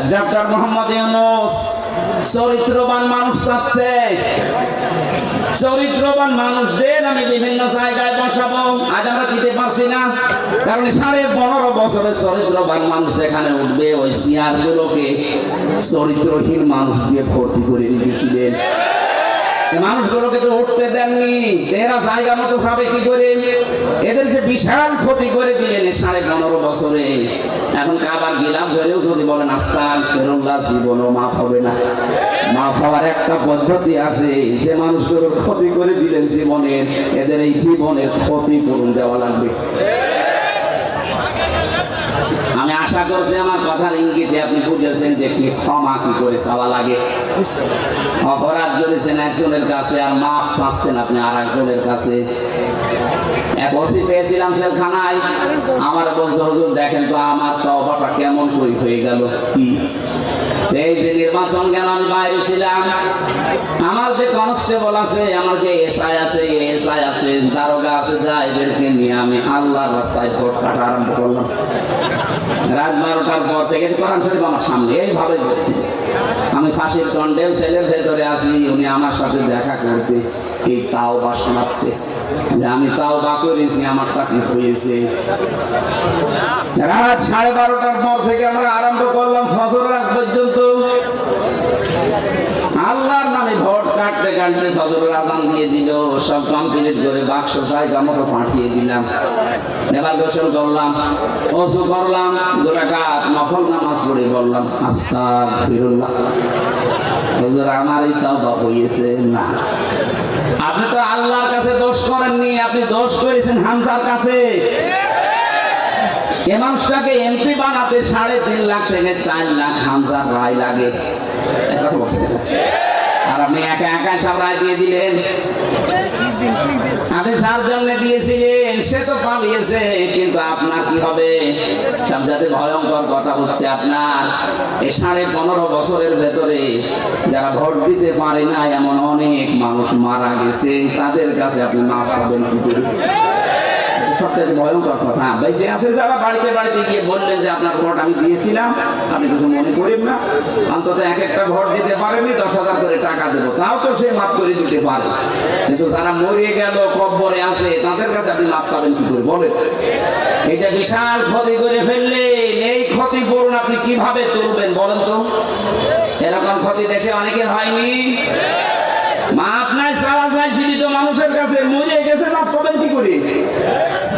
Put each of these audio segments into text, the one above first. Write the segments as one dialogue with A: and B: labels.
A: Doctor Mohammad Yunus চরিত্রবান মানুষ চাচ্ছে। চরিত্রবান মানুষদের আমি বিভিন্ন জায়গায় বসাবো, আজ আমরা দিতে পারছি না, কারণ 15.5 বছরের চরিত্রবান মানুষ এখানে উঠবে। ওই চেয়ারগুলোকে চরিত্রহীন মানুষ দিয়ে ভর্তি করে রেখেছিলেন। মানুষগুলোকে তো উঠতে দেননি, এরা জায়গা মতো যাবে কি করে? এদেরকে বিশাল ক্ষতি করে দিলেন 15.5 বছরে। এখন কাবার গিলাম ধরেও যদি বলেন আস্তাগফিরুল্লাহ, জীবনও মাফ হবে না। মাফ হওয়ার একটা পদ্ধতি আছে, যে মানুষগুলোর ক্ষতি করে দিলেন জীবনের, এদের এই জীবনের ক্ষতিপূরণ দেওয়া লাগবে। আমি আশা করছি আমার কথার ইঙ্গিতে আপনি বুঝেছেন যে কি ক্ষমা কি করে চাওয়া লাগে। অপরাধ করেছেন একজনের কাছে আর মাফ চাচ্ছেন আপনি আর একজনের কাছে। এক ওসি পেয়েছিলাম জেলখানায়, আমার বলছে হুজুর দেখেন তো আমার তওবাটা কেমন করে হয়ে গেল। কি সেই যে নির্বাচন কেন আমি বাইরে ছিলাম, আমার যে কনস্টেবল আছে, আমার যে এসআই আছে, এসআই আছে, দারোগা আছে, যা এদেরকে নিয়ে আমি আল্লাহর রাস্তায় ভোট কাটা আরম্ভ করলাম। রাত 12টার পর থেকে কোরআন শরীফ আমার সামনে এইভাবে বলছি। আমি ফাঁসির কন্ডেম সেলের ভেতরে আছি, উনি আমার সাথে দেখা করতে এই তাওবা শোনাচ্ছে যে আমি তাওবা করেছি, আমার চাকরি হয়েছে। রাত 12:30টার পর থেকে আমরা আরম্ভ করলাম ফজর রাত পর্যন্ত আল্লাহর নামে ভোট কাটতে কাটতে ফজরের আযান দিয়ে দিল। সব কমপ্লিট করে বাক্স জায়গা মতো পাঠিয়ে দিলাম। এবার গোসল করলাম, ওযু করলাম, 2 রাকাত নফল নামাজ পড়ে বললাম আস্তাগফিরুল্লাহ। হুজুর আমার এই তাওবা হয়েছে না। আপনি তো আল্লাহর কাছে দোষ করেননি, আপনি দোষ করেছেন হামজার কাছে। এই মানুষটাকে এমপি বানাতে 3.5 লাখ থেকে 4 লাখ হামজার রায় লাগে। আর আপনি একা একা সব রায় দিয়ে দিলেন। আপনি যার জন্য দিয়েছিলেন সে তো পালিয়েছে, কিন্তু আপনার কি হবে? সবচেয়ে ভয়ঙ্কর কথা হচ্ছে আপনার এই 15.5 বছরের ভেতরে যারা ভোট দিতে পারে না এমন অনেক মানুষ মারা গেছে, তাদের কাছে আপনি মাফ চাবেন কি করে? সবচেয়ে ভয়ঙ্কর কথা। বেঁচে আছে যারা বাড়িতে বাড়িতে গিয়ে বললেন যে আপনার ভোট আমি দিয়েছিলাম, আপনি কিছু মনে করেন না, অন্তত এক একটা ভোট দিতে পারেনি, 10,000 করে টাকা দেবো, তাও তো সে মাফ করে দিতে পারে। কিন্তু যারা মরে গেল কবরে আছে তাদের কাছে আপনি মাফ চাবেন কি করে বলেন? এটা বিশাল ক্ষতি করে ফেললেন। এই ক্ষতিপূরণ আপনি কিভাবে তুলবেন বলেন তো? এরকম ক্ষতি দেশে অনেকের হয়নি। মাফ নাই চাওয়া যায় জীবিত মানুষের কাছে, মরে গেছে মাফ চাবেন কি করে?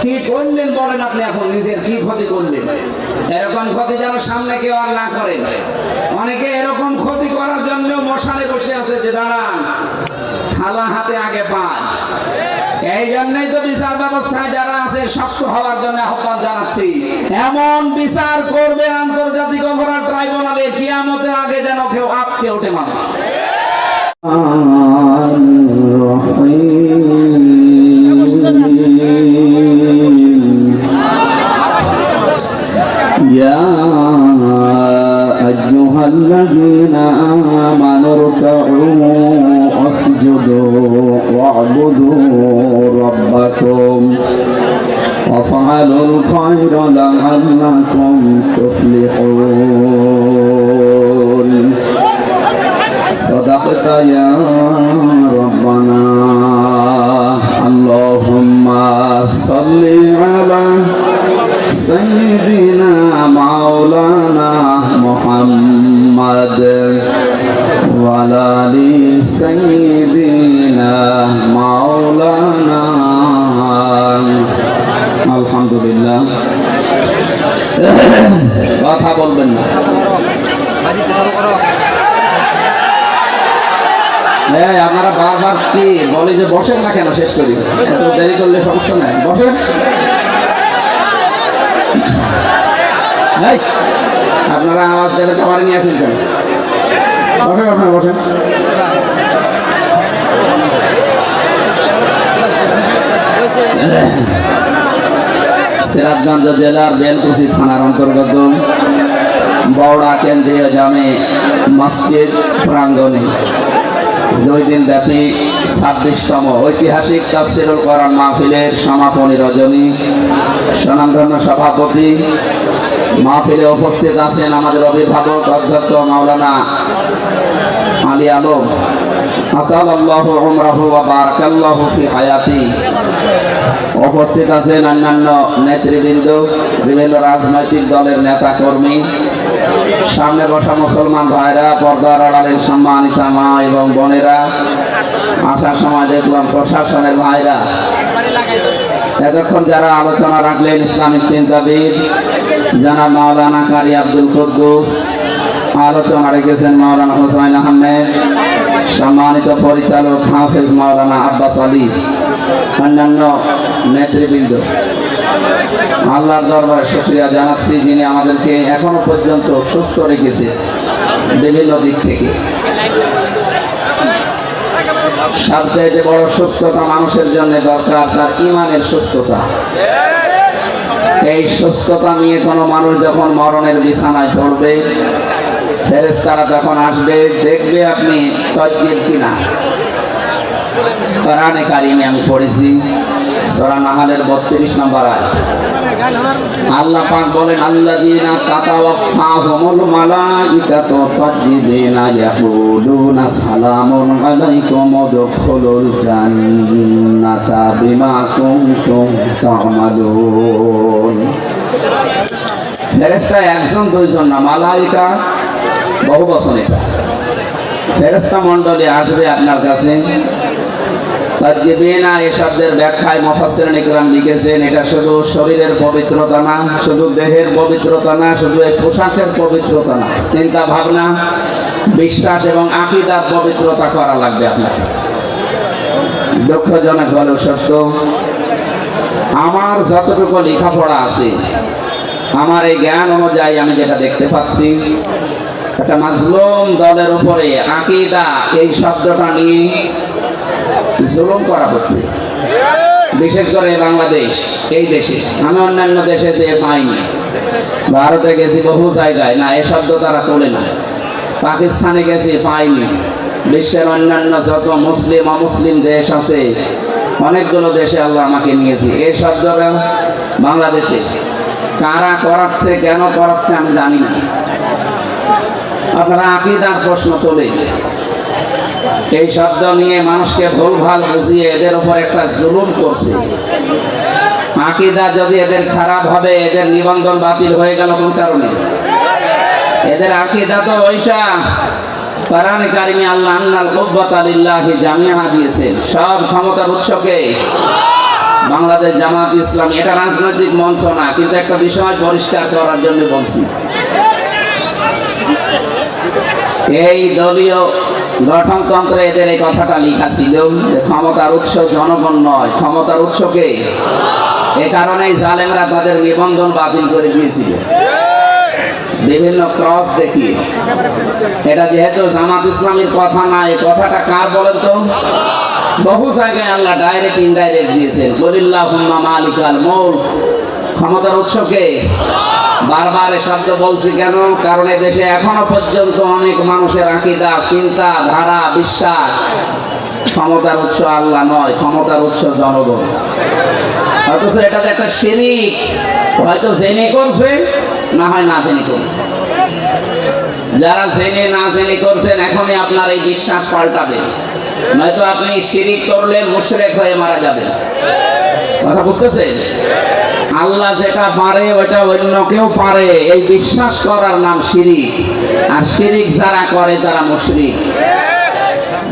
A: কি করলেন বলেন আপনি? এখন নিজের কি ক্ষতি করলেন? এরকম ক্ষতি যেন সামনে কেউ আর না করেন। অনেকে এরকম ক্ষতি করার জন্য মশালে বসে আছে যে দাঁড়ান থালা হাতে আগে পান। এই জন্যই তো বিচার ব্যবস্থায় যারা আছে শক্ত হওয়ার জন্য আহ্বান জানাচ্ছি। এমন বিচার করবে আন্তর্জাতিক অপরাধ ট্রাইব্যুনালে, কিয়ামতের আগে যেন কেউ আটকে ওঠে মানুষ।
B: يا أيها الذين آمنوا اركعوا واسجدوا واعبدوا ربكم وافعلوا الخير لعلكم تفلحون صدقت يا ربنا اللهم صل على سيدنا مولانا محمد وعلى آل سيدنا مولانا الحمد لله কথা বলবেন না। আপনারা বারবার কি বলে যে বসেন না কেন? শেষ করি, দেরি করলে সমস্যা নাই, বসেন। আপনারা আওয়াজ দেবেন, খাবার নিয়ে আসেন কেন? বসেন, আপনারা বসেন। সিরাজগঞ্জ জেলার বেলকুচি থানার অন্তর্গত বওড়া কেন্দ্রীয় জামে মসজিদ প্রাঙ্গণে 2 দিন ব্যাপী 26তম ঐতিহাসিক তাফসীরুল কোরআন মাহফিলের সমাপনী রজনী স্বনামধন্য সভাপতি
A: মাহফিলে উপস্থিত আছেন আমাদের অভিভাবক অধ্যক্ষ মাওলানা আলী আলম, আতালাল্লাহু উমরাহু ওয়া বারাকাল্লাহু ফি হায়াতি। উপস্থিত আছেন অন্যান্য নেতৃবৃন্দ, বিভিন্ন রাজনৈতিক দলের নেতা কর্মী, সামনে বসা মুসলমান ভাইরা, পর্দার আড়ালের সম্মানিতা মা এবং বোনেরা, আসার সময় দেখলাম প্রশাসনের ভাইরা। এতক্ষণ যারা আলোচনা রাখলেন ইসলামিক চিন্তাবিদ জানাব মাওলানা কারি আব্দুল কুদ্দুস, আলোচনা রেখেছেন মাওলানা হোসাইন আহমেদ, সম্মানিত পরিচালক হাফেজ মাওলানা আব্বাস আলী, অন্যান্য নেতৃবৃন্দ, আল্লাহর দরবারে শুকরিয়া জানাচ্ছি যিনি আমাদেরকে এখনো পর্যন্ত সুস্থ রেখেছে বিভিন্ন দিক থেকে। সবচেয়ে বড় সুস্থতা মানুষের জন্য দরকার তার ইমানের সুস্থতা। এই সুস্থতা নিয়ে কোনো মানুষ যখন মরণের বিছানায় পড়বে, ফেরেশতারা যখন আসবে, দেখবে আপনি তজ্জিব কিনা। কোরআনে কারিমে আমি পড়েছি সূরা নাহলের 32 নম্বর আয়াত, আল্লাহ পাক বলেন আল্লাযীনা তাতাওয়াফাহুমুল মালাইকাতু তাজ্জিবিনা ইয়াকুলুনা সালামুন আলাইকুম উদখুলুল জান্নাতা বিমা কুনতুম তা'মালুন। ফেরেশতা একজন দুইজন না, মালাইকা বহু বচন। এটা ফেরেশতা মণ্ডলী আসবে আপনার কাছে। তাজ্জিবিনা এই শব্দের ব্যাখ্যায় মুফাসসিরিন ইকরাম লিখেছেন, এটা শুধু শরীরের পবিত্রতা না, শুধু দেহের পবিত্রতা না, শুধু এই পোশাকের পবিত্রতা না, চিন্তা ভাবনা, বিশ্বাস এবং আকীদার পবিত্রতা করা লাগবে আপনাকে। দুঃখজনক হলেও সত্য, আমার যতটুকু লেখাপড়া আছে, আমার এই জ্ঞান অনুযায়ী আমি যেটা দেখতে পাচ্ছি, একটা মাজলুম দলের উপরে আকীদা এই শব্দটা নিয়ে জুলুম করা হচ্ছে, বিশেষ করে বাংলাদেশ এই দেশে। আমি অন্যান্য দেশে যেয়ে পাইনি, ভারতে গেছি বহু জায়গায়, না এ শব্দ তারা তোলে না। পাকিস্তানে গেছি, পাইনি। বিশ্বের অন্যান্য যত মুসলিম অমুসলিম দেশ আছে, অনেকগুলো দেশে আল্লাহ আমাকে নিয়েছি। এই শব্দটা বাংলাদেশে কারা করাচ্ছে, কেন করাচ্ছে আমি জানি না। আপনারা আকীদার প্রশ্ন তোলে, এই শব্দ নিয়ে মানুষকে ভুলভাল বুঝিয়ে এদের উপর একটা জুলুম করছে। আকীদা যদি এদের খারাপ হবে, এদের নিবন্ধন বাতিল হয়ে গেল কোন কারণে? এদের আকীদা তো ওইটা। কোরআনে কারিমে আল্লাহ আন্নাল কুওয়াতা লিল্লাহি জামিআ দিয়েছেন, সব ক্ষমতার উৎসকে বাংলাদেশ জামাত ইসলামী। এটা রাজনৈতিক মঞ্চ না, কিন্তু একটা বিষয় পরিষ্কার করার জন্য বলছি। এই দলীয় গঠনতন্ত্রে এদের এই কথাটা লেখা ছিল যে ক্ষমতার উৎস জনগণ নয়, ক্ষমতার উৎসকে। এ কারণেই জালেমরা তাদের নিবন্ধন বাতিল করে দিয়েছিল বিভিন্ন ক্রস দেখিয়ে। এটা যেহেতু জামাত ইসলামীর কথা না, এই কথাটা কার বলেন তো? বহু জায়গায় আল্লাহ ডাইরেক্ট ইনডাইরেক্ট দিয়েছেন, কুলিল্লাহুম্মা মালিকাল মুলক, ক্ষমতার উৎসকে। বারবার এ শব্দ বলছি কেন? কারণ এই দেশে এখনো পর্যন্ত অনেক মানুষের আকীদা, চিন্তা ধারা, বিশ্বাস ক্ষমতার উৎস আল্লাহ নয়, ক্ষমতার উৎস জনগণ। অথচ এটা একটা শিরক, হয়তো জেনে করছে, না হয় না জেনে করছে। যারা জেনে না জেনে করছেন, এখনই আপনার এই বিশ্বাস পাল্টাবে, নয়তো আপনি শিরক করলে মুশরিক হয়ে মারা যাবেন। কথা বুঝতেছেন? আল্লাহ যেটা পারে ওটা অন্য কেউ পারে, এই বিশ্বাস করার নাম শিরক। আর শিরক যারা করে তারা মুশরিক।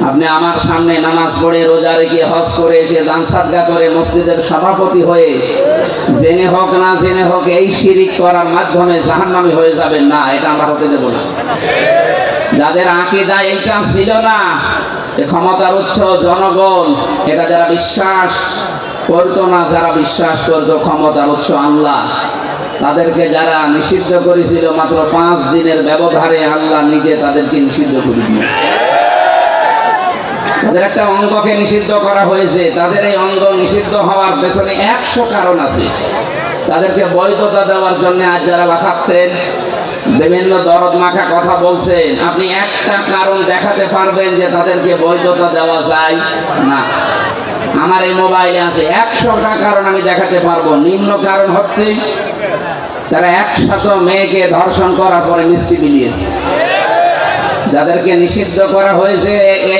A: আপনি আমার সামনে নামাজ পড়ে, রোজা রেখে, হজ করে এসে, দান সাদকা করে, মসজিদের সভাপতি হয়ে জেনে হোক না জেনে হোক এই শিরক করার মাধ্যমে জাহান্নামী হয়ে যাবেন না, এটা আমরা হতে দেব না। যাদের আকীদা এইটা ছিল না, ক্ষমতার উৎস জনগণ, এটা যারা বিশ্বাস করতো না, যারা বিশ্বাস করতো ক্ষমতার উৎস আল্লাহ, তাদেরকে যারা নিষিদ্ধ করেছিল মাত্র 5 দিনের ব্যবধানে আল্লাহ নিজে তাদেরকে নিষিদ্ধ করে দিয়েছে। তাদের একটা অঙ্গকে নিষিদ্ধ করা হয়েছে। তাদের এই অঙ্গ নিষিদ্ধ হওয়ার পেছনে 100 কারণ আছে। তাদেরকে বৈধতা দেওয়ার জন্য আজ যারা লাফাচ্ছেন, বিভিন্ন দরদ মাখা কথা বলছেন, আপনি একটা কারণ দেখাতে পারবেন যে তাদেরকে বৈধতা দেওয়া যায় না? আমার এই মোবাইলে আছে 100টা কারণ আমি দেখাতে পারবো। নিম্ন কারণ হচ্ছে তারা 100 মেয়েকে ধর্ষণ করার পরে মিষ্টি বিলিয়েছে। যাদেরকে নিষিদ্ধ করা হয়েছে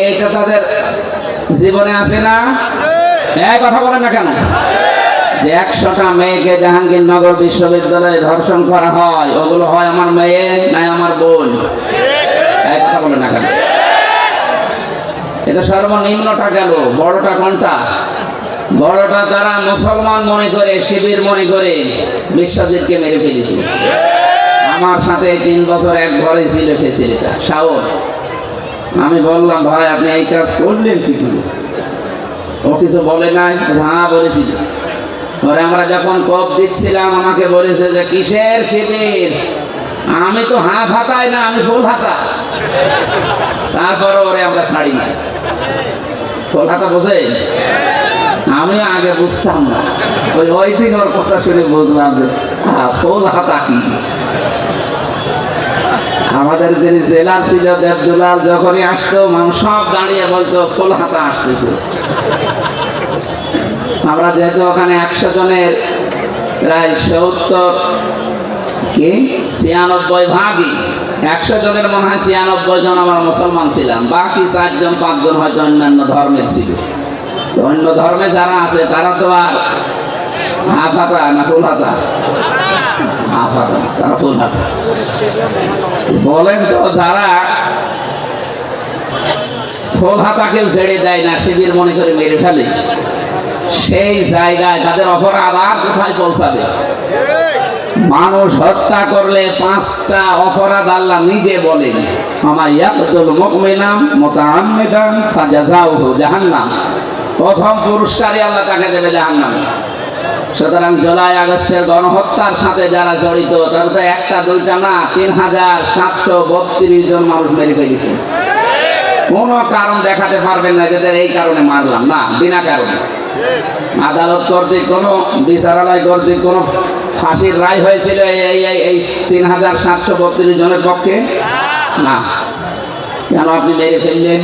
A: এটা তাদের জীবনে আছে না? এই কথা বলেন না কেন? যে 100টা মেয়েকে জাহাঙ্গীরনগর বিশ্ববিদ্যালয়ে ধর্ষণ করা হয়, ওগুলো হয় আমার মেয়ে না আমার বোন? এই কথা বলেন না কেন? এটা সর্বনিম্নটা গেল, বড়টা কোনটা? বড়টা তারা মুসলমান মনে করে, শিবির মনে করে বিশ্বজিৎকে মেরে ফেলেছে। আমার সাথে 3 বছর এক ঘরে ছিল সে ছেলেটা, শাওন। আমি বললাম, ভাই আপনি এই কাজ করলেন কি করে? ও কিছু বলে নাই? হ্যাঁ বলেছি। পরে আমরা যখন কোপ দিচ্ছিলাম আমাকে বলেছে যে কিসের শিবির? আমি তো হাত হাতাই না, আমি ফুল হাতা। তারপর ওরে আমরা ছাড়ি নাই। ফুল হাতা বোঝেন? আমি আগে বুঝতাম না, ওই দিন ওর কথা শুনে বুঝলাম যে ফুল হাতা কি। আমাদের যিনি জেলার ছিল দেবদুলাল, যখনই আসতো মানুষ সব দাঁড়িয়ে বলতো ফুল হাতা আসতেছে। আমরা যেহেতু ওখানে 100 জনের প্রায় 96 ভাগই, 100 জনের মনে হয় 96 জন আমরা মুসলমান ছিলাম, বাকি 4 জন 5 জন হয়তো অন্যান্য ধর্মের ছিল। অন্য ধর্মে যারা আছে তারা তো আর হাত হাতা না ফুল হাতা? হাত হাতা, তারা ফুল হাতা। বলেন তো, যারা ফুল হাতা কেউ ছেড়ে দেয় না, শিবির মনে করে মেরে ফেলে, সেই জায়গায় তাদের অপরাধ আর কোথায় পৌঁছাবে? মানুষ হত্যা করলে 5টা অপরাধ আল্লাহ নিজে বলেন, আমায়াকুল মুমিনা মুতাআম্মিদান ফাজাযাউহু জাহান্নাম। প্রথম পুরস্কারই আল্লাহ তাকে দেবে জাহান্নাম। সুতরাং জুলাই আগস্টের গণহত্যার সাথে যারা জড়িত তারা তো 1টা 2টা না, 3732 জন মানুষ মেরে ফেলেছে। কোনো কারণ দেখাতে পারবেন না যে এই কারণে মারলাম, না, বিনা কারণে। আদালত কর্তৃক কোনো, বিচারালয় কর্তৃক কোনো ফাঁসির রায় হয়েছিল এই 3732 জনের পক্ষে? না। কেন আপনি মেরে ফেললেন?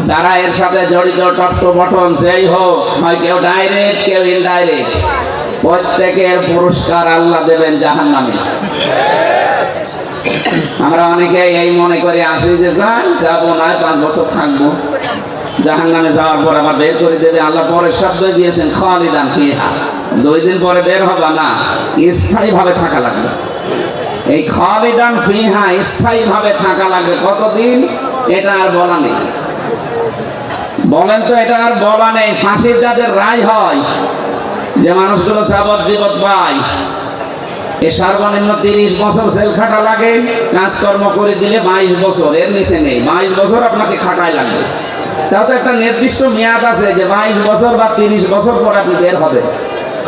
A: যারা এর সাথে জড়িত টট্ট বটন যেই হোক, হয় কেউ ডাইরেক্ট কেউ ইনডাইরেক্ট, প্রত্যেকের পুরস্কার আল্লাহ দেবেন জাহান্নামে। আমরা অনেকে এই মনে করে আসি যে যাবো না, 5 বছর থাকবো, জাহান্নামে যাওয়ার পর আবার বের করে দেবে। আল্লাহ পরের শব্দ দিয়েছেন খালিদান ফিহা, 2 দিন পরে বের হবে না, স্থায়ী ভাবে থাকা লাগবে। এই খালিদান ফিহা স্থায়ী ভাবে থাকা লাগবে কতদিন এটা আর বলা নেই। বলেন তো, এটা আর বলা নেই। ফাঁসির যাদের রায় হয়, যে মানুষগুলো যাবজ্জীবন পায়, এ সর্বনিম্ন 30 বছর জেল খাটা লাগে, কাজকর্ম করে দিলে 22 বছর, এর নিচে নেই। 22 বছর আপনাকে খাটাই লাগবে। তাও তো একটা নির্দিষ্ট মেয়াদ আছে যে 22 বছর বা 30 বছর পরে আপনি বের হবেন।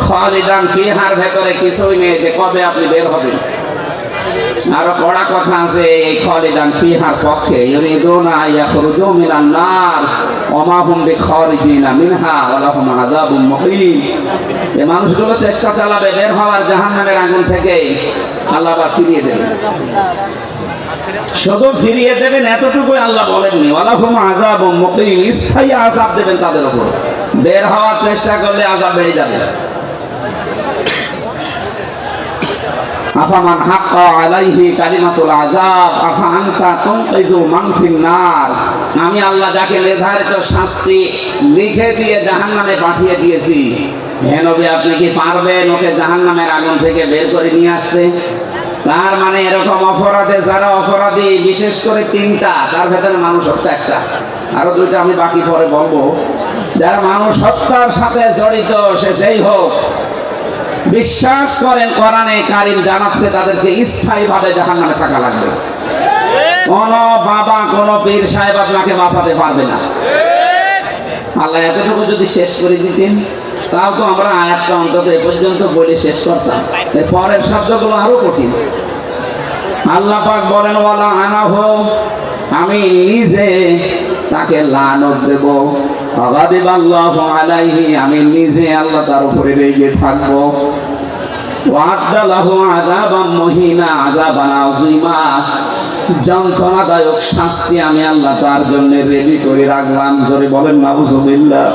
A: খালিদান ফিহার ভেতরে কিছুই নেই যে কবে আপনি বের হবেন। আরো কড়া কথা আছে এই খালিদান ফিহার পক্ষে, ইউরিদুনা ইয়াখরুজু মিনান নার ওয়া মা হুম বিখারিজিনা মিনহা ওয়া লাহুম আযাবুম মুহিন। এই মানুষগুলো চেষ্টা চালাবে বের হওয়ার জাহান্নামের আগুন থেকে, আল্লাহ বা ফিরিয়ে দেবেন। শুধু ফিরিয়ে দেবেন এতটুকু আল্লাহ বলেননি, ওয়া লাহুম আযাবুম মুহিন, স্থায়ী আযাব দেবেন তাদের উপর। বের হওয়ার চেষ্টা করলে আযাব বেড়ে যাবে। আফামান হাক্কা আলাইহি কালিমাতুল আযাব আফা আনতা তুনকিযু মান ফিন নার। আমি আল্লাহ যাকে নির্ধারিত শাস্তি লিখে দিয়ে জাহান্নামে পাঠিয়ে দিয়েছি, হে নবী আপনি কি পারবেন ওকে জাহান্নামের আগুন থেকে বের করে নিয়ে আসতে? তার মানে এরকম অপরাধে যারা অপরাধী, বিশেষ করে 3টা, তার ভেতরে মানুষ হত্যা একটা, আরো 2টা আমি বাকি পরে বলবো। যারা মানুষ হত্যার সাথে জড়িত, সে যেই হোক, বিশ্বাস করেন কোরআনে কারীম জানাচ্ছে তাদেরকে স্থায়ীভাবে জাহান্নামে থাকা লাগবে। কোন বাবা, কোন পীর সাহেব আপনাকে বাঁচাতে পারবে না। আল্লাহ এতটুকু যদি শেষ করে দিতেন, তাও তো আমরা আয়াতটা অন্তত এ পর্যন্ত বলে শেষ করতাম। এর পরের শব্দগুলো আরো কঠিন। আল্লাহ পাক বলেন, ওয়ালা আনাহু, আমি নিজে তাকে লানত দেব। আগাদিবাল্লাহু আলাইহি, আমি নিজে আল্লাহ তার উপরে রেগে থাকবো। ওয়া'আদ্দা লাহু আযাবাম মুহিনা, আযাবান আযীমা, যন্ত্রণাদায়ক শাস্তি আমি আল্লাহ তার জন্য রেডি করে রাখলাম। জোরে বলেন নাউযুবিল্লাহ।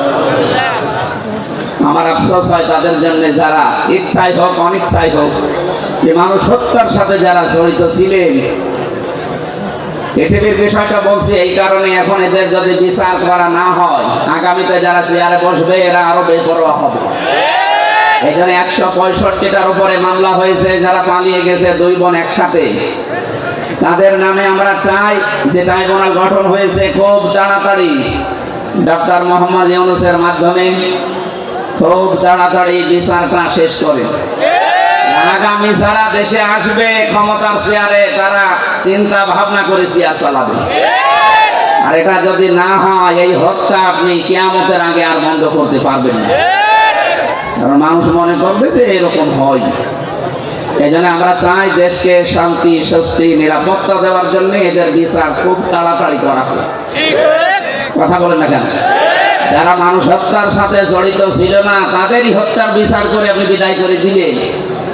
A: আমার আফসোস হয় তাদের জন্য যারা ইচ্ছাই হোক অনিচ্ছাই হোক এই মানুষ হত্যার সাথে যারা জড়িত ছিলেন, পৃথিবীর বিষয়টা বলছি এই কারণে, এখন এদের যদি বিচার করা না হয়, আগামীতে যারা চেয়ারে বসবে এরা আরো বেপরোয়া হবে। এই জন্য 165টার উপরে মামলা হয়েছে, যারা পালিয়ে গেছে 2 বোন একসাথে, তাদের নামে আমরা চাই যে ট্রাইব্যুনাল গঠন হয়েছে খুব তাড়াতাড়ি ডক্টর মোহাম্মদ ইউনূসের মাধ্যমে খুব তাড়াতাড়ি বিচারটা শেষ করে। আগামী যারা দেশে আসবে ক্ষমতার চেয়ারে, তারা চিন্তা ভাবনা করে চেয়ার চালাবে। আর এটা যদি না হয়, এই হত্যা আপনি কিয়ামতের আগে আর বন্ধ করতে পারবেন না, কারণ মানুষ মনে করবে যে এরকম হয়। এই জন্য আমরা চাই দেশকে শান্তি, স্বস্তি, নিরাপত্তা দেওয়ার জন্য এদের বিচার খুব তাড়াতাড়ি করা হয়। কথা বলেন না কেন? যারা মানুষ হত্যার সাথে জড়িত ছিল না, তাদেরই হত্যার বিচার করে আপনি বিদায় করে দিলেন।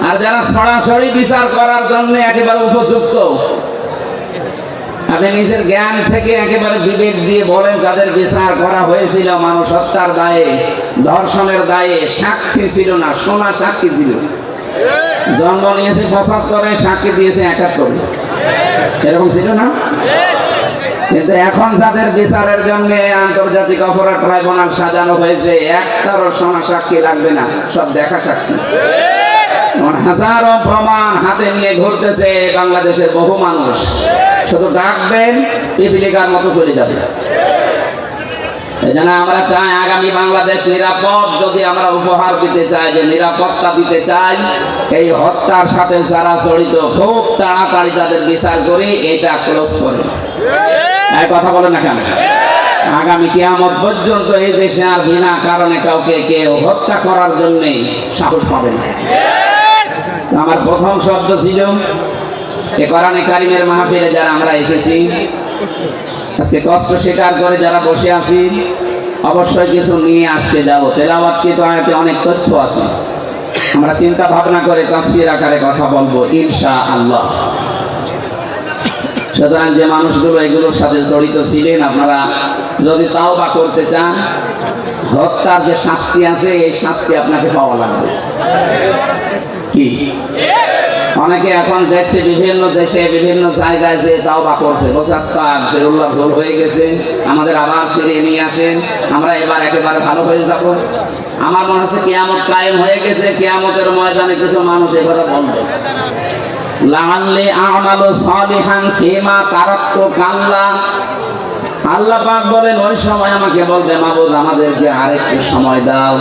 A: আর যারা সরাসরি বিচার করার জন্য একেবারে উপযুক্ত, আপনি নিজের জ্ঞান থেকে একেবারে বিবেক দিয়ে বলেন, যাদের বিচার করা হয়েছিল মানুষ হত্যার দায়ে, ধর্ষণের দায়ে, সাক্ষী ছিল না, সোনা সাক্ষী ছিল, জন্ম নিয়েছে 75, সাক্ষী দিয়েছে 71, এরকম ছিল না? কিন্তু এখন যাদের বিচারের জন্য আন্তর্জাতিক অপরাধ ট্রাইব্যুনাল সাজানো হয়েছে, একটারও সোনা সাক্ষী লাগবে না, সব দেখা সাক্ষী। হাজারো প্রমাণ হাতে নিয়ে ঘুরতেছে বাংলাদেশের বহু মানুষ, শুধু ডাকবেন পিপিলিকার মতো চলে যাবে। এই জন্য আমরা চাই আগামী বাংলাদেশ নিরাপদ। যদি আমরা উপহার দিতে চাই, যে নিরাপত্তা দিতে চাই, এই হত্যার সাথে যারা জড়িত খুব তাড়াতাড়ি তাদের বিচার করি, এটা ক্লোজ করে। এই কথা বলেন না কেন? আগামী কিয়ামত পর্যন্ত এই দেশে আর বিনা কারণে কাউকে কেউ হত্যা করার জন্য সাহস পাবে না। আমার প্রথম শব্দ ছিল, এ কোরআনে কারিমের মাহফিলে যারা আমরা এসেছি, আজকে কষ্ট স্বীকার করে যারা বসে আছি, অবশ্যই কিছু নিয়ে আজকে যাবো। তেলাওয়াতকৃত আয়াতে অনেক তথ্য আছে, আমরা চিন্তা ভাবনা করে তাফসীর আকারে কথা বলবো ইনশাআল্লাহ। সুতরাং যে মানুষগুলো এগুলোর সাথে জড়িত ছিলেন, আপনারা যদি তাওবা করতে চান, হত্যার যে শাস্তি আছে, এই শাস্তি আপনাকে পাওয়া লাগবে। কি অনেকে এখন দেখছে বিভিন্ন দেশে বিভিন্ন জায়গায় যে তাওবা করছে, বলছে আস্তাগফিরুল্লাহ, ভুল হয়ে গেছে, আমাদের আবার ফিরিয়ে নিয়ে আসেন, আমরা এবার একেবারে ভালো হয়ে যাব। আমার মনে হচ্ছে কিয়ামত কায়েম হয়ে গেছে, কিয়ামতের ময়দানে কিছু মানুষ এ কথা বলবে, লাআল্লি আমালু সালিহান ফিমা তারাক্তু কাল্লা। আল্লাহ পাক বলেন, ওই সময় আমাকে বলবে, মাবুদ আমাদেরকে আরেকটু সময় দাও,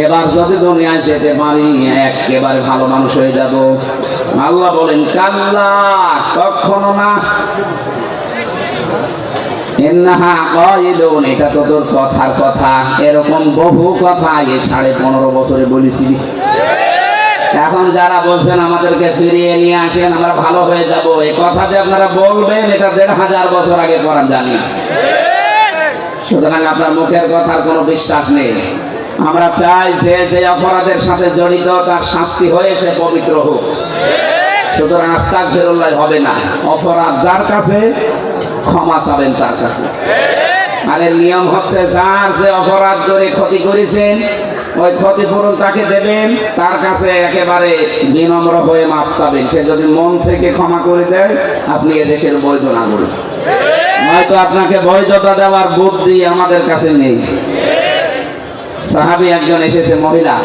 A: এবার যদি দুনিয়ায় যেতে পারি একেবারে ভালো মানুষ হয়ে যাব। আল্লাহ বলেন, কাল্লা, কখনো না। ইন্নাহা কাইলুন, এটা তো তোর কথার কথা। এরকম বহু কথা এই 15.5 বছরে বলেছি। এখন যারা বলছেন আমাদেরকে ফিরিয়ে নিয়ে আসেন, আমরা ভালো হয়ে যাব, এই কথা যে আপনারা বলবেন, এটা 1500 বছর আগে কোরআন জানিয়েছে। সুতরাং আপনার মুখের কথার কোনো বিশ্বাস নেই। আমরা চাই যে যে অপরাধের সাথে জড়িত তার শাস্তি হয়ে সে পবিত্র হোক। সুতরাং আস্তাগফিরুল্লাহ হবে না, অপরাধ যার কাছে ক্ষমা চাবেন তার কাছে। আর এর নিয়ম হচ্ছে, যার যে অপরাধ করে ক্ষতি করেছেন, ওই ক্ষতিপূরণ তাকে দেবেন, তার কাছে একেবারে বিনম্র হয়ে মাপ চাবেন। সে যদি মন থেকে ক্ষমা করে দেয়, আপনি এদেশের বৈধ নাগরিক। নয়তো আপনাকে বৈধতা দেওয়ার বুদ্ধি আমাদের কাছে নেই। সাহাবী একজন এসেছে, মহিলা,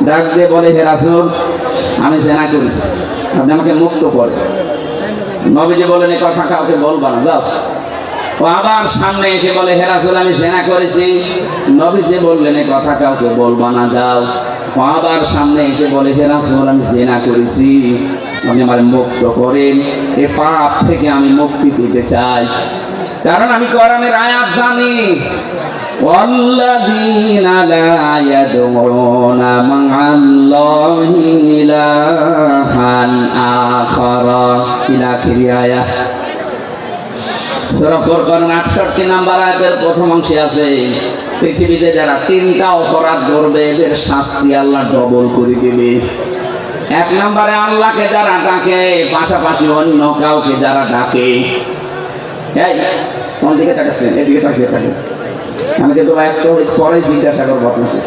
A: ডাক দিয়ে বলে, হে রাসূল, আমি জিনা করেছি, আপনি আমাকে মুক্ত করেন। নবীজি বলেন, এই কথা কাউকে বলবা না, যাও। ও আবার সামনে এসে বলে, হে রাসূল, আমি জিনা করেছি। নবীজি বললেন, এই কথা কাউকে বলবা না, যাও। ও আবার সামনে এসে বলে, হে রাসূল, আমি জিনা করেছি, আপনি আমাকে মুক্ত করেন, এই পাপ থেকে আমি মুক্তি পেতে চাই। কারণ আমি কোরআনের আয়াত জানি, ওয়াল্লাযীনা লা ইয়াদউনা মা'আল্লাহি ইলাহান আখারা, ইলা আখির আয়াত। সূরা ফুরকান 68 নম্বর আয়াতের প্রথম অংশে আছে, পৃথিবীতে যারা 3টা অপরাধ করবে, এদের শাস্তি আল্লাহ ডবল করে দেবে। 1 নম্বরে আল্লাহকে যারা ডাকে, পাশাপাশি অন্য কাউকে যারা ডাকে। এই কোন দিকে তাকাচ্ছেন? এদিকে তাকিয়ে থাকেন, আমি কিন্তু একটু পরে জিজ্ঞাসা করবো আপনাকে।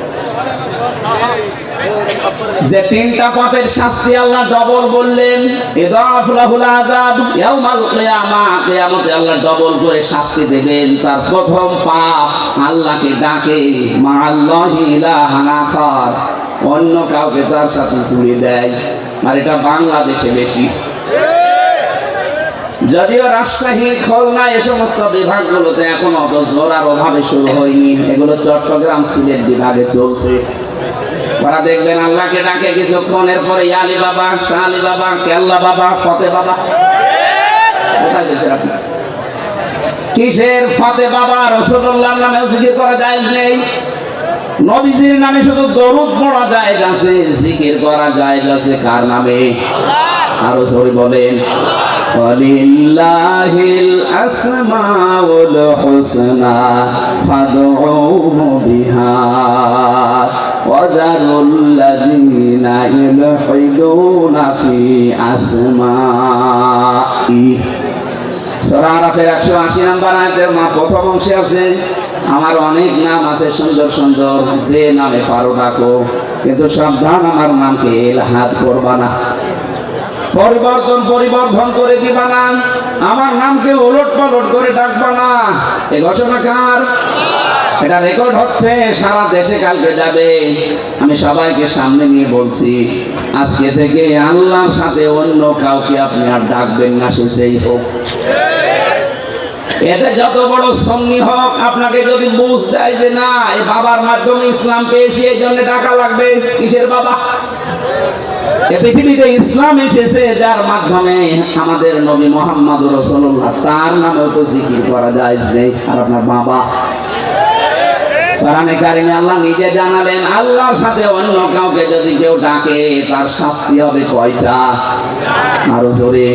A: যে তিনটা পাপের শাস্তি আল্লাহ ডবল বললেন, ইদাফ লাহুল আযাব ইয়াউমাল কিয়ামা, কিয়ামতে আল্লাহ ডবল করে শাস্তি দেবেন। তার প্রথম পাপ আল্লাহকে ডাকে মা আল্লাহি ইলাহান আখার, অন্য কাউকে তার সাথে জুড়ে দেয়। আর এটা বাংলাদেশে বেশি, যদিও রাজশাহী, খুলনা এ সমস্ত বিভাগগুলোতে এখন অত জোরার অভাবে শুরু হয়নি, এগুলো চট্টগ্রাম, সিলেট বিভাগে চলছে। ওরা দেখবেন আল্লাহকে ডাকে কিছুক্ষণের পরে আলী বাবা, শাহ আলী বাবা, কেল্লা বাবা, ফতে বাবা। কোথায় গেছেন আপনি? কিসের ফতে বাবা? রাসূলুল্লাহর নামে জিকির করা জায়েজ নেই, নবীজির নামে শুধু দরুদ পড়া জায়েজ আছে, জিকির করা জায়েজ আছে কার নামে? আরো জোরে বলেন, ওয়ালিল্লাহিল আসমাউল হুসনা ফাদউহু বিহা ওয়াজারুল্লাযীনা ইউলহিদুনা ফি আসমাই। সূরা আরাফের 180 নম্বর আয়াতের প্রথম অংশে আছে, আমার অনেক নাম আছে সুন্দর সুন্দর, যে নামে পারো ডাকো, কিন্তু সাবধান আমার নামকে ইলহাদ করবা না, পরিবর্ধন করে দিবা না, আমার নামকে উলট পালট করে ডাকবা না। এই ঘোষণা কার? এটা রেকর্ড হচ্ছে, সারা দেশে কালকে যাবে। আমি সবাইকে সামনে নিয়ে বলছি, আজকে থেকে আল্লাহর সাথে অন্য কাউকে আপনি আর ডাকবেন না, সে যেই হোক। এতে যত বড় সুন্নি হোক, আপনাকে যদি বুঝ দেয় যে না এই বাবার মাধ্যমে ইসলাম পেয়েছি, এই জন্য টাকা লাগবে, কিসের বাবা? এ পৃথিবীতে ইসলাম এসেছে যার মাধ্যমে আমাদের নবী মুহাম্মদ রাসূলুল্লাহ, তার নামেও তো জিকির করা জায়েজ নেই। আর আপনার বাবা, কোরআনে কারিমে আল্লাহ নিজে জানালেন, আল্লাহর সাথে অন্য কাউকে যদি কেউ ডাকে তার শাস্তি হবে কয়টা? আরো জোরে।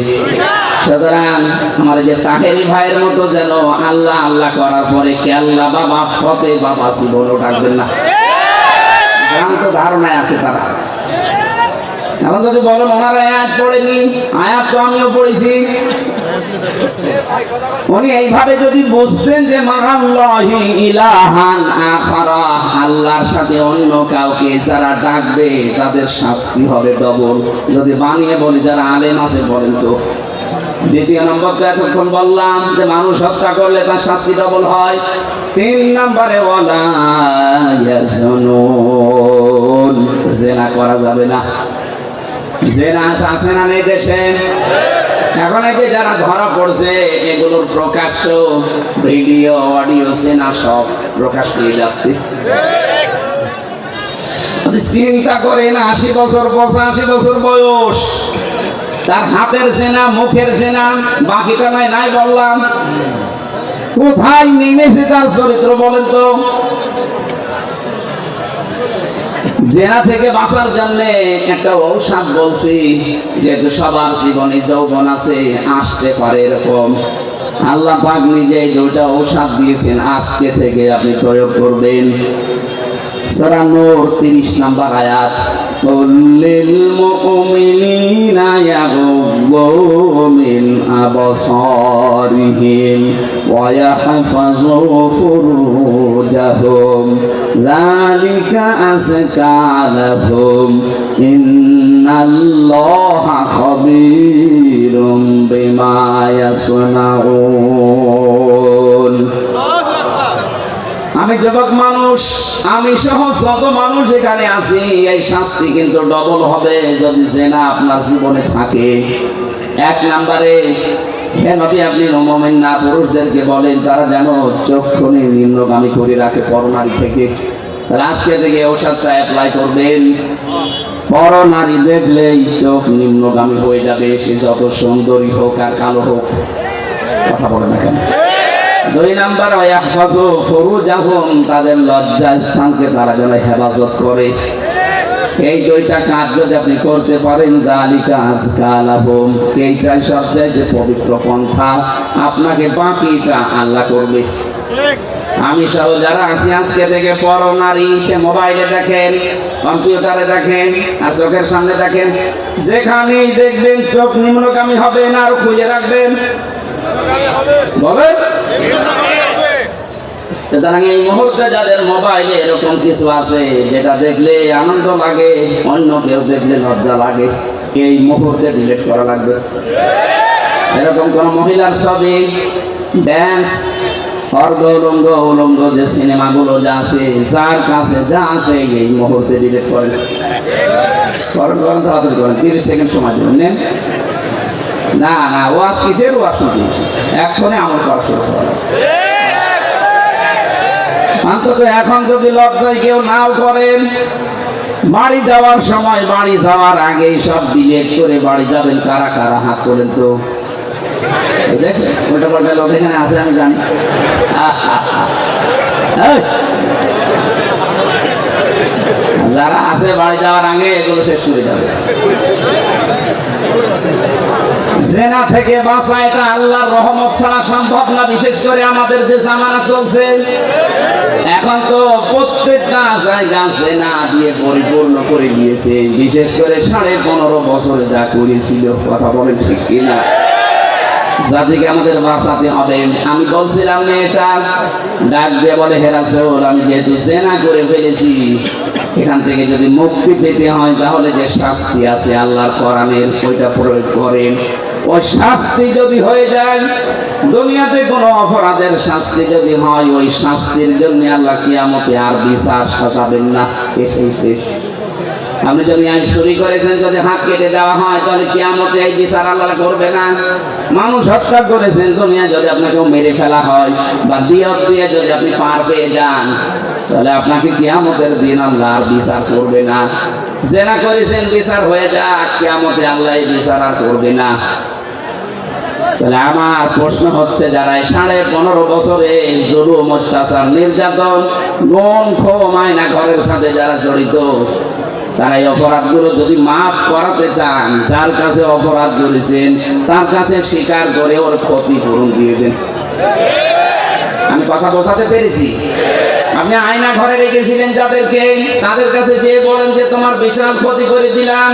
A: সুতরাং আমার যে তাহেরি ভাইয়ের মতো যেন আল্লাহ আল্লাহ করার পরে কেল্লা বাবা, ফতে বাবা জীবনও ডাকবেন না। ভ্রান্ত ধারণায় আছে তারা। এখন যদি বলেন ওনারা আয়াত পড়েনি, আয়াত তো আমিও পড়েছি। উনি এইভাবে যদি বুঝতেন যে মাআল্লাহি ইলাহান আখারা, আল্লাহর সাথে অন্য কাউকে যারা ডাকবে তাদের শাস্তি হবে ডবল। যদি বানিয়ে বলি যারা আলেম আছে বলেন তো। দ্বিতীয় নম্বরটা এতক্ষণ বললাম যে মানুষ হত্যা করলে তার শাস্তি ডবল হয়। 3 নম্বরে ওয়ালা ইয়াজনুন, জিনা করা যাবে না। জিনা আছে না এই দেশে? এখন এই যে যারা ধরা পড়ছে, এগুলোর প্রকাশ্য ভিডিও, অডিও, জিনা সব প্রকাশ পেয়ে যাচ্ছে। আপনি চিন্তা করেন, 80 বছর 85 বছর বয়স, তার হাতের জেনা, মুখের জেনা, বাকিটা নাই বললাম। কোথায় নেমেছে তার চরিত্র বলেন তো? জেনা থেকে বাঁচার জন্য একটা ঔষধ বলছি, যেহেতু সবার জীবনে যৌবন আছে, আসতে পারে এরকম। আল্লাহ পাক নিজে দুইটা ঔষধ দিয়েছেন, আজকে থেকে আপনি প্রয়োগ করবেন। সূরা নূর 30 নম্বর আয়াত, কুল্লিল মুমিনিনা ইয়াগুদ্দু মিন আবসারিহিম ওয়া ইয়াহফাযু ফুরুজাহুম যালিকা আযকা লাহুম ইন্নাল্লাহা খাবীরুম বিমা ইয়াসনাউন। আমি যুবক মানুষ, আমি সহ যত মানুষ এখানে আছি, এই শাস্তি কিন্তু ডবল হবে যদি জেনা আপনার জীবনে থাকে। 1 নম্বরে, হে নবী আপনি মুমিন না পুরুষদেরকে বলেন তারা যেন চক্ষুনি নিম্নগামী করে রাখে পরনারী থেকে। তাহলে আজকে থেকে ঔষধটা অ্যাপ্লাই করবেন। পরনারী দেখলেই চোখ নিম্নগামী হয়ে যাবে, সে যত সুন্দরী হোক আর কালো হোক। কথা বলে না কেন? 2 নম্বর, ইয়াহফাযু ফুরুজাহুম, তাদের লজ্জা স্থানকে তারা যেন হেফাজত করে। এই 2টা কাজ যদি আপনি করতে পারেন, যালিকা আযকা লাহুম, এইটাই সবচেয়ে পবিত্র পন্থা। আপনাকে বাকিটা আল্লাহ করবে। আমি সহ যারা আছি আজকে থেকে পরনারী, সে মোবাইলে দেখেন, কম্পিউটারে দেখেন, আর চোখের সামনে দেখেন, যেখানেই দেখবেন চোখ নিম্নগামী হবে না, আর খুঁজে রাখবেন। বলেন সুতরাং এই মুহূর্তে যাদের মোবাইলে এরকম কিছু আছে যেটা দেখলে আনন্দ লাগে, অন্য কেউ দেখলে লজ্জা লাগে, এই মুহূর্তে ডিলিট করা লাগবে। এরকম কোন মহিলার ছবি, ড্যান্স, অর্ধ উলঙ্গ উলঙ্গ যে সিনেমাগুলো যা আছে, যার কাছে যা আছে এই মুহূর্তে ডিলিট করেন। করেন তাড়াতাড়ি করেন, 30 সেকেন্ড সময় দেবেন। নেন। না না, ওয়াজ কিসের? ওয়াজ শুনতে এক্ষণে আমল করা শুরু করেন। অন্তত এখন যদি লজ্জায় কেউ নাও করেন, বাড়ি যাওয়ার সময়, বাড়ি যাওয়ার আগে সব ডিলিট করে বাড়ি যাবেন। কারা কারা হাত তোলেন তো? দেখেন ওটা পাল্টা লোক এখানে আছে, আমি জানি। যারা আছে বাড়ি যাওয়ার আগে এগুলো শেষ করে যাবে। জেনা থেকে বাঁচা এটা আল্লাহর রহমত ছাড়া সম্ভব না, বিশেষ করে আমাদের যে জামানা চলছে এখন, তো প্রত্যেকটা জায়গা জেনা দিয়ে পরিপূর্ণ করে দিয়েছে। বিশেষ করে 15.5 বছরে যা করেছিল, কথা বলেন ঠিক কিনা? জাতিকে আমাদের বাঁচাতে হবে। আমি বলছিলাম মেয়েটা ডাক দিয়ে বলে, হেরাসুল, আমি যেহেতু জেনা করে ফেলেছি, এখান থেকে যদি মুক্তি পেতে হয় তাহলে যে শাস্তি আছে আল্লাহর কোরআনের, ওইটা প্রয়োগ করেন। ওই শাস্তি যদি হয়ে যায়, দুনিয়াতে কোনো অপরাধের শাস্তি যদি হয়, ওই শাস্তির জন্য আল্লাহ কিয়ামতে আর বিচার সাজাবেন না, এটাই শেষ। আপনি যদি আজ চুরি করেছেন, যদি হাত কেটে দেওয়া হয়, তাহলে কিয়ামতে এই বিচার আল্লাহ করবে না। মানুষ হত্যা করেছেন, দুনিয়া যদি আপনাকে মেরে ফেলা হয়, বা দিয়ত দিয়ে যদি আপনি পার পেয়ে যান, তাহলে আপনাকে কিয়ামতের দিন আল্লাহ আর বিচার করবে না। জেনা করেছেন, বিচার হয়ে যাক, কিয়ামতে আল্লাহ এই বিচার আর করবে না। তাহলে আমার প্রশ্ন হচ্ছে, যারা 15.5 বছরে জুলুম, অত্যাচার, নির্যাতন, গুম, খুন, আয়না ঘরের সাথে যারা জড়িত, তারা এই অপরাধগুলো যদি মাফ করাতে চান, যার কাছে অপরাধ করেছেন তার কাছে স্বীকার করে ওর ক্ষতিপূরণ দিয়ে দেন। আমি কথা বোঝাতে পেরেছি? আপনি আয়না ঘরে রেখেছিলেন যাদেরকে, তাদের কাছে যেয়ে বলেন যে তোমার বিশাল ক্ষতি করে দিলাম।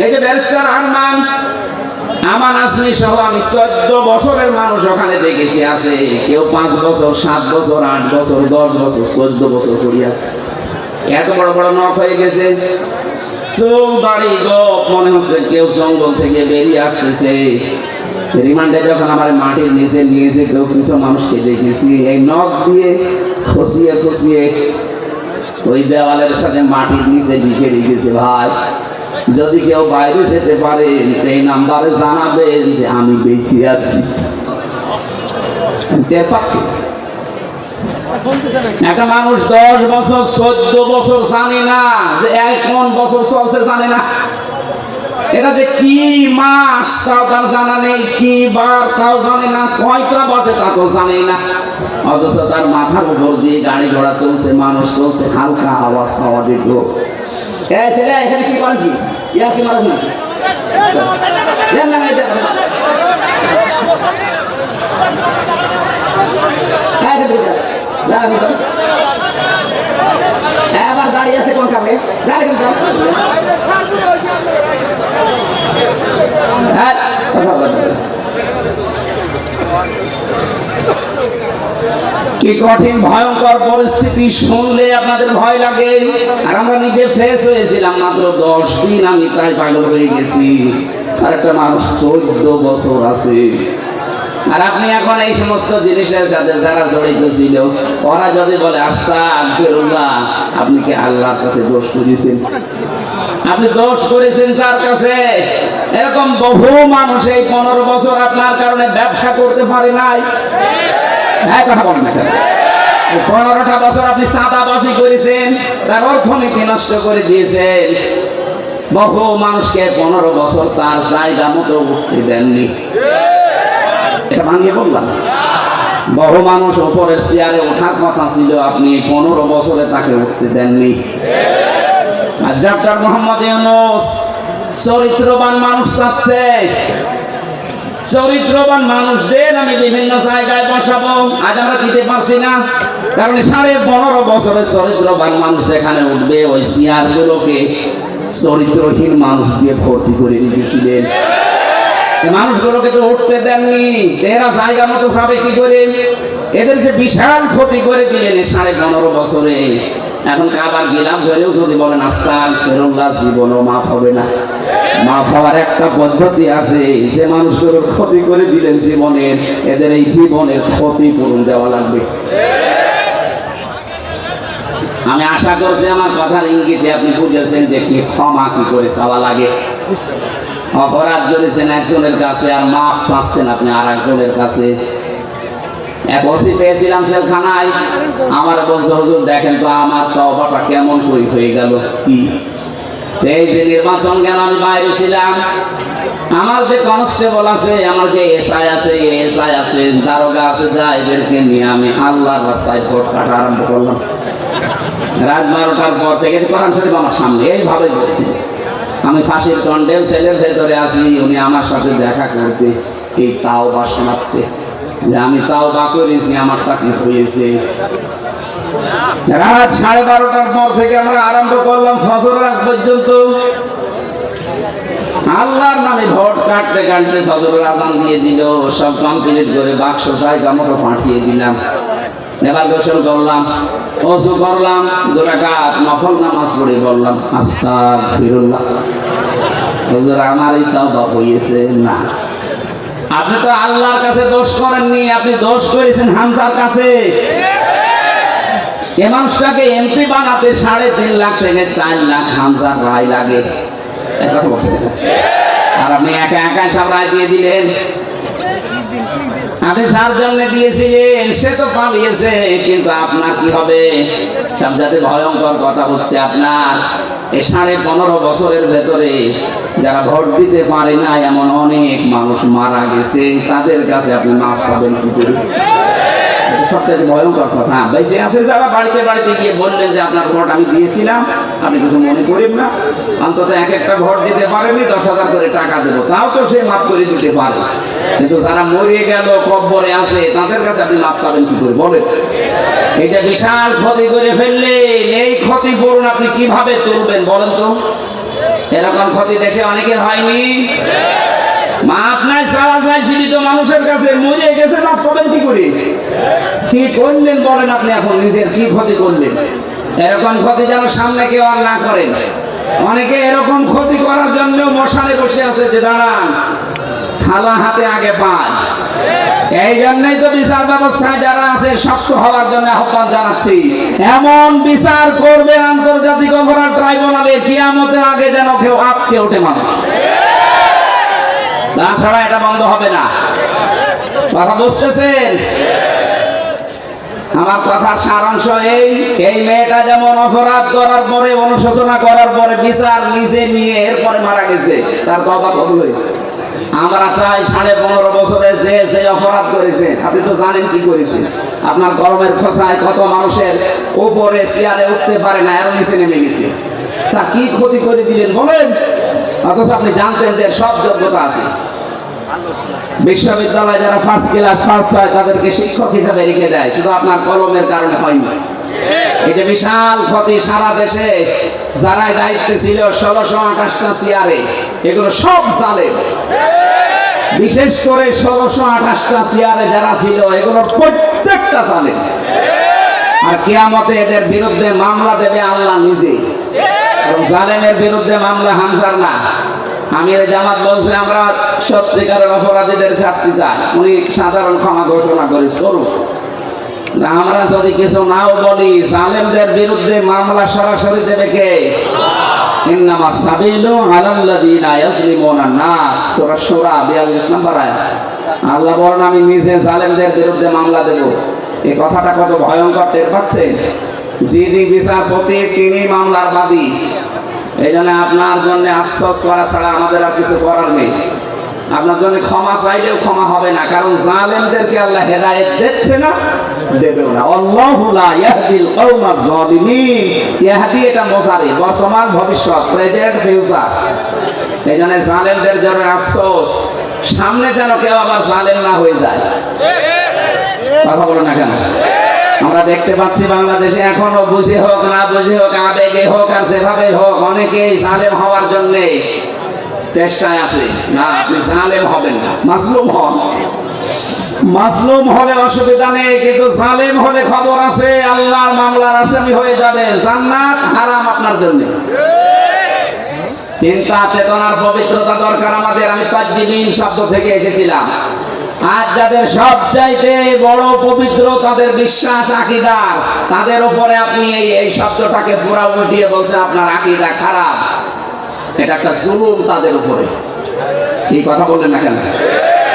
A: এই যে ব্যারিস্টার আরমান, আমান আজমি সহ আমি 14 বছরের মানুষ ওখানে দেখেছি আছে। কেউ 5 বছর, 7 বছর, 8 বছর, 10 বছর, 14 বছর করে আছে। এত বড় বড় নখ হয়ে গেছে, চোখ, দাড়ি, গোপ, মনে হচ্ছে কেউ জঙ্গল থেকে বেরিয়ে আসতেছে। রিমান্ডে যখন আমার মাটির নিচে নিয়েছে, কেউ কিছু মানুষকে দেখেছি এই নখ দিয়ে খসিয়ে খসিয়ে ওই দেওয়ালের সাথে মাটির নিচে লিখে রেখেছে, ভাই যদি কেউ বাইরে যেতে পারে এই নাম্বারে জানাবেন যে আমি বেঁচে আছি। টের পাচ্ছি একটা মানুষ 10 বছর, 14 বছর জানে না যে কোন বছর চলছে, জানে না এটা যে কি মাস তাও তার জানা নেই, কি বার তাও জানে না, কয়টা বাজে তা তো জানে না। অথচ তার মাথার উপর দিয়ে গাড়ি ঘোড়া চলছে, মানুষ চলছে, হালকা আওয়াজ পাওয়া দেখলো। ছেলে এখানে কি করেন? কি ইয়া কি মানুষ না এবার দাঁড়িয়ে আছে কোন কামে? কি কঠিন ভয়ঙ্কর পরিস্থিতি শুনলে আপনাদের ভয় লাগে। আর আমরা নিজে ফেস হয়েছিলাম, মাত্র 10 দিন আমি তাই পাগল হয়ে গেছি। আর একটা মানুষ 14 বছর আছে। আর আপনি এখন এই সমস্ত জিনিসের সাথে যারা জড়িত ছিল, ওরা যদি বলে আস্তাগফিরুল্লাহ, আপনি কি আল্লাহর কাছে দোষ করেছেন? আপনি দোষ করেছেন যার কাছে? এরকম বহু মানুষ এই 15 বছর আপনার কারণে ব্যবসা করতে পারে নাই। কথা বলেন না কেন? 15টা বছর আপনি চাঁদাবাজি করেছেন, তার অর্থনীতি নষ্ট করে দিয়েছেন। বহু মানুষকে 15 বছর তার জায়গা মতো উঠতে দেননি। এটা ভাঙিয়ে বললাম। বহু মানুষ উপরের চেয়ারে ওঠার কথা ছিল, আপনি 15 বছরে তাকে উঠতে দেননি। আর ডক্টর মোহাম্মদ ইউনূস চরিত্রবান মানুষ চাচ্ছে। চরিত্রবান মানুষদের আমি বিভিন্ন জায়গায় বসাবো, আজ আমরা দিতে পারছি না, কারণ 15.5 বছরে চরিত্রবান মানুষ এখানে উঠবে। ওই চেয়ারগুলোকে চরিত্রহীন মানুষ দিয়ে ভর্তি করে রেখেছিলেন। মানুষগুলোকে তো উঠতে দেননি, এরা জায়গা মতো যাবে কি করে? এদেরকে বিশাল ক্ষতি করে দিলেন 15.5 বছরে। এখন আবার গেলাম ধরেও যদি বলেন আস্তাগফিরুল্লাহ, জীবনও মাফ হবে না। মাফ হওয়ার একটা পদ্ধতি আছে, যে মানুষগুলোর ক্ষতি করে দিলেন জীবনের, এদের এই জীবনের ক্ষতিপূরণ দেওয়া লাগবে। আমি আশা করছি আমার কথার ইঙ্গিতে আপনি বুঝেছেন যে কি ক্ষমা কি করে চাওয়া লাগে। অপরাধ করেছেন একজনের কাছে আর মাফ চাচ্ছেন আপনি আর একজনের কাছে। এক ওসি পেয়েছিলাম জেলখানায়, আমার বলছে হুজুর দেখেন তো আমার তওবাটা কেমন হয়ে গেল। কি সেই যে নির্বাচন গেল, আমি বাইরে ছিলাম, আমার যে কনস্টেবল আছে, আমার যে এসআই আছে, এসআই আছে, দারোগা আছে, যা এদেরকে নিয়ে আমি আল্লাহর রাস্তায় ভোট কাটা আরম্ভ করলাম। রাত 12টার পর থেকে কোরআন শরীফ আমার সামনে এইভাবে বলছি। আমি ফাঁসির কন্ডেম সেলের ভেতরে আছি, উনি আমার সাথে দেখা করতে এই তাওবা শোনাচ্ছে যে আমি তাওবা করেছি, আমারটা কি হয়েছে। রাত 12:30টার পর থেকে আমরা আরম্ভ করলাম ফজর আগ পর্যন্ত আল্লাহর নামে ভোট কাটতে কাটতে ফজরের আজান দিয়ে দিল। সব কমপ্লিট করে বাক্স জায়গা মতো পাঠিয়ে দিলাম। এবার গোসল করলাম, ওযু করলাম, 2 রাকাত নফল নামাজ পড়ে বললাম আস্তাগফিরুল্লাহ। হুজুর আমারই তাওবা হয়েছে না। আপনি তো আল্লাহর কাছে দোষ করেননি, আপনি দোষ করেছেন হামজার কাছে। এই মানুষটাকে এমপি বানাতে 3.5 লাখ থেকে 4 লাখ হামজার রায় লাগে। কথা বলছেন আর আপনি একা একা সব রায় দিয়ে দিলেন। আপনি যার জন্য দিয়েছিলেন সে তো পালিয়েছে, কিন্তু আপনার কি হবে? সবচেয়ে ভয়ঙ্কর কথা হচ্ছে আপনার এই 15.5 বছরের ভেতরে যারা ভোট দিতে পারে না এমন অনেক মানুষ মারা গেছে, তাদের কাছে আপনি মাফ চাবেন কি করে? সবচেয়ে ভয়ঙ্কর কথা। বেঁচে আছে যারা বাড়িতে বাড়িতে গিয়ে বললেন যে আপনার ভোট আমি দিয়েছিলাম, আপনি কিছু মনে করেন না, অন্তত এক একটা ভোট দিতে পারেনি, 10,000 করে টাকা দেবো, তাও তো সে মাফ করে দিতে পারে। কিন্তু যারা মরে গেল কবরে আছে তাদের কাছে আপনি মাফ চাবেন কি করে বলেন? এটা বিশাল ক্ষতি করে ফেললেন, এই ক্ষতিপূরণ আপনি কিভাবে তুলবেন বলেন তো? এরকম ক্ষতি দেশে অনেকের হয়নি। মাফ নাই চাওয়া যায় জীবিত মানুষের কাছে, মরে গেছে মাফ চাবেন কি করে? কি করলেন বলেন আপনি? এখন নিজের কি ক্ষতি করলেন? এরকম ক্ষতি যেন সামনে কেউ আর না করেন। অনেকে এরকম ক্ষতি করার জন্য মশালে বসে আছে যে দাঁড়ান থালা হাতে আগে পায়। এই জন্যই তো বিচার ব্যবস্থায় যারা আছে শক্ত হওয়ার জন্য আহ্বান জানাচ্ছি। এমন বিচার করবে আন্তর্জাতিক অপরাধ ট্রাইব্যুনালে, কিয়ামতের আগে যেন কেউ আটকে ওঠে মানুষ, তাছাড়া এটা বন্ধ হবে না। কথা বুঝতেছেন? আমার কথার সারাংশ এই মেয়েটা যেমন অপরাধ করার পরে, অনুশোচনা করার পরে বিচার নিজে নিয়ে এরপরে মারা গেছে, তার তওবা কবুল হয়েছে। আমরা চাই 15.5 বছরে যে অপরাধ করেছে, আপনি তো জানেন কি করেছে। আপনার গরমের খোঁচায় কত মানুষের উপরে চেয়ারে উঠতে পারে না, এর নিচে নেমে গেছে। তা কি ক্ষতি করে দিলেন বলেন? অথচ আপনি জানতেন যে সব যোগ্যতা আছে। বিশ্ববিদ্যালয়ে যারা ফার্স্ট ক্লাস ফার্স্ট হয় তাদেরকে শিক্ষক হিসাবে রেখে দেয়, শুধু আপনার কলমের কারণে হয়নি। এটা বিশাল ক্ষতি। সারা দেশে যারা দায়িত্বে ছিল 1628টা চেয়ারে, এগুলো সব জালেম। বিশেষ করে 1628টা চেয়ারে যারা ছিল এগুলো প্রত্যেকটা জালেম। আর কিয়ামতে এদের বিরুদ্ধে মামলা দেবে আল্লাহ নিজে। জালেমের বিরুদ্ধে মামলা হামজার না। আমির জামাত বলছে আমরা সত্যিকারের অপরাধীদের শাস্তি চাই, উনি সাধারণ ক্ষমা ঘোষণা করে করুন। আমরা যদি কিছু নাও বলি, জালেমদের বিরুদ্ধে মামলা সরাসরি দেবে কে? ইন্নামাস সাবিলু আলাল্লাযিনা ইয়াজলিমুনান নাস, সূরা শূরা 42 নম্বর আয়াত। আল্লাহ বলেন আমি নিজে জালেমদের বিরুদ্ধে মামলা দেব। এই কথাটা কত ভয়ঙ্কর টের পাচ্ছেন? যিনি বিচারপতি তিনি মামলার বাদী। এই জন্য আপনার জন্য আফসোস করা ছাড়া আমাদের আর কিছু করার নেই। আপনার জন্য ক্ষমা চাইলেও ক্ষমা হবে না, কারণ জালেমদেরকে আল্লাহ হেদায়েত দিচ্ছে না, দেবেও না। আল্লাহু লা ইয়াহদিল কওমাজ জালিমিন। ইয়াহদি এটা মুজারি, বর্তমান ভবিষ্যৎ, প্রেজেন্ট ফিউচার। এই জন্য জালেমদের জন্য আফসোস, সামনে যেন কেউ আবার জালেম না হয়ে যায়। কথা বলো না কেন? আমরা দেখতে পাচ্ছি বাংলাদেশে এখনো বুঝে হোক না বুঝে হোক, আবেগে হোক আর যেভাবে হোক, অনেকেই জালেম হওয়ার জন্য চেষ্টায় আছে না, আপনি জালেম হবেন না, মাজলুম হন। মাজলুম হলে অসুবিধা নেই, কিন্তু জালেম হলে খবর আছে, আল্লাহর মামলার আসামি হয়ে যাবে, জান্নাত হারাম আপনার জন্য। চিন্তা চেতনার পবিত্রতা দরকার আমাদের। আমি তাজদিবিন শব্দ থেকে এসেছিলাম। আজ যাদের সবচাইতে বড় পবিত্র তাদের বিশ্বাস আকীদার, তাদের উপরে আপনি এই শব্দটাকে পুরা উল্টিয়ে বলছেন আপনার আকীদা খারাপ। এটা একটা জুলুম তাদের উপরে। এই কথা বললেন না কেন?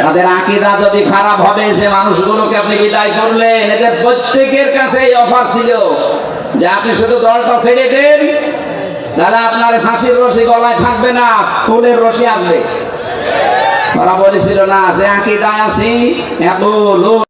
A: তাদের আকীদা যদি খারাপ হবে, যে মানুষগুলোকে আপনি বিদায় করলেন, এদের প্রত্যেকের কাছে এই অফার ছিল যে আপনি শুধু দলটা ছেড়ে দেন, তাহলে আপনার ফাঁসির রশি গলায় থাকবে না, ফুলের রশি আসবে। ওরা বলেছিল না, যে আকীদায় আছি এত লোক